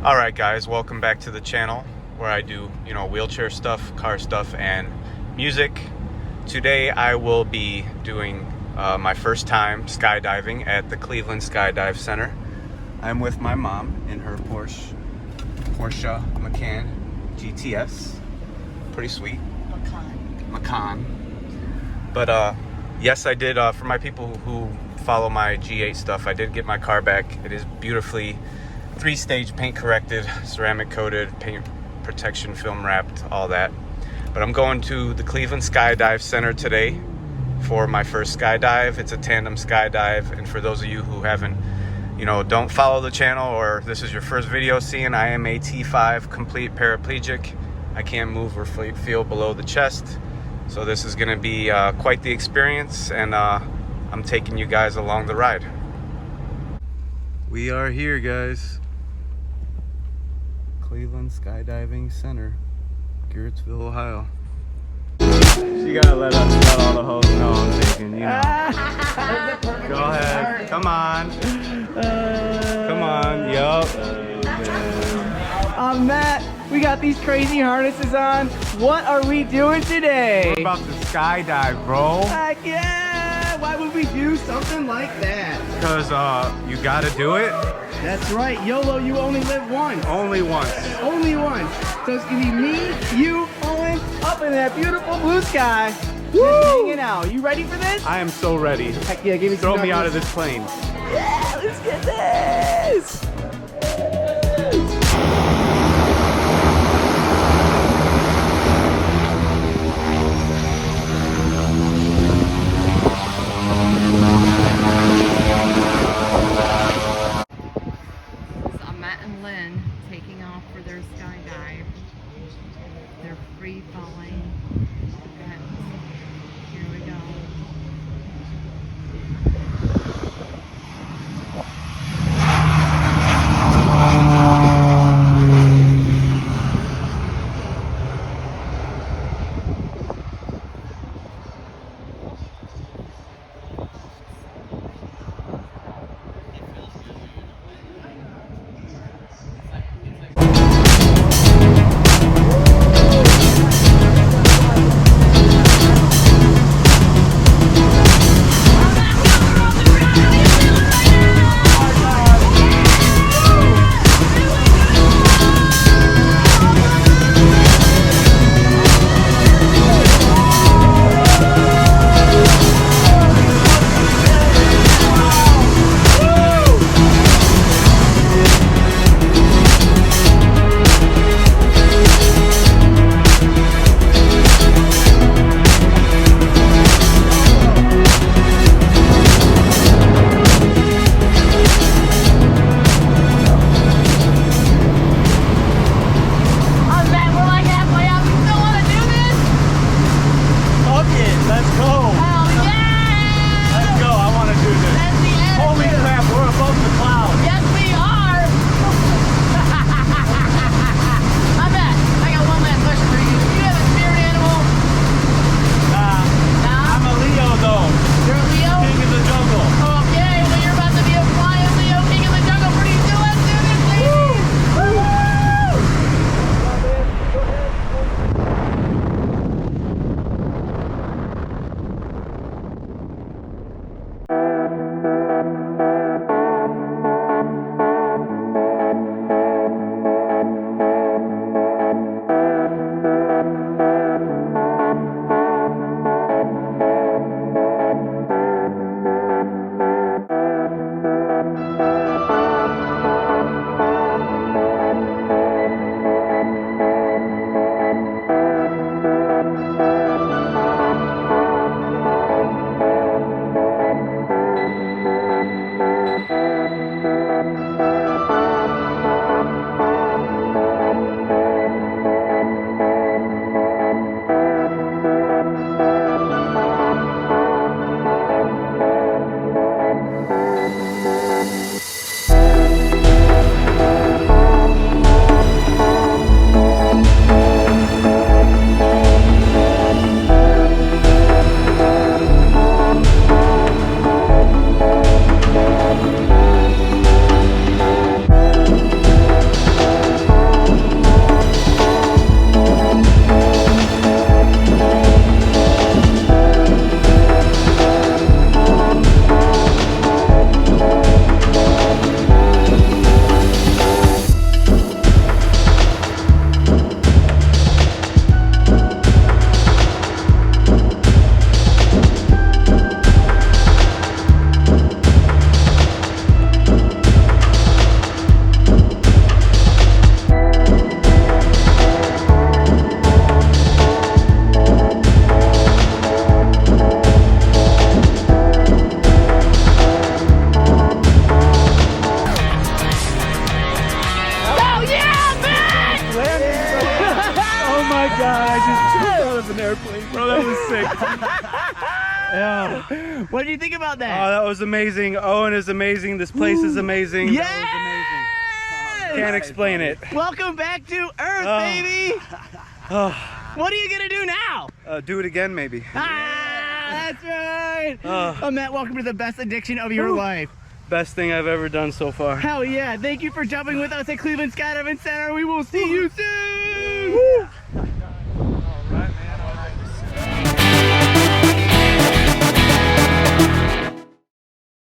Alright guys, welcome back to the channel where I do, wheelchair stuff, car stuff, and music. Today I will be doing my first time skydiving at the Cleveland Skydive Center. I'm with my mom in her Porsche Macan GTS. Pretty sweet. Macan. But yes, I did, for my people who follow my G8 stuff, I did get my car back. It is beautifully 3-stage paint corrected, ceramic coated, paint protection film wrapped, all that. But I'm going to the Cleveland Skydive Center today for my first skydive. It's a tandem skydive, and for those of you who haven't, don't follow the channel, or this is your first video seeing, I am a T5 complete paraplegic. I can't move or feel below the chest, so this is going to be quite the experience, and I'm taking you guys along the ride. We are here, guys. Cleveland Skydiving Center, Garrettsville, Ohio. You gotta let all the hosts know I'm taking, Go ahead. Come on. Come on. Yup. Matt, we got these crazy harnesses on. What are we doing today? We're about to skydive, bro. Heck yeah! Why would we do something like that? Because you gotta do it. That's right, YOLO, you only live once. Only once. Only once. So it's gonna be me, you, Owen, up in that beautiful blue sky. Woo! Just hanging out. You ready for this? I am so ready. Heck yeah, give me Throw some me knuckles. out of this plane. Yeah, let's get this! Taking off for their skydive. They're free falling. And here we go. God, I just jumped out of an airplane, bro. That was sick. Yeah. What did you think about Oh, that? that was amazing. Owen is amazing. This place is amazing. Yes! That was amazing. Can't explain it. Welcome back to Earth, Oh. baby. Oh, What are you gonna do now? do it again, maybe. Ah, that's right. Oh. Matt, welcome to the best addiction of your Woo. life. Best thing I've ever done so far. Hell yeah. Thank you for jumping with us at Cleveland Skydiving Center. We will see you soon.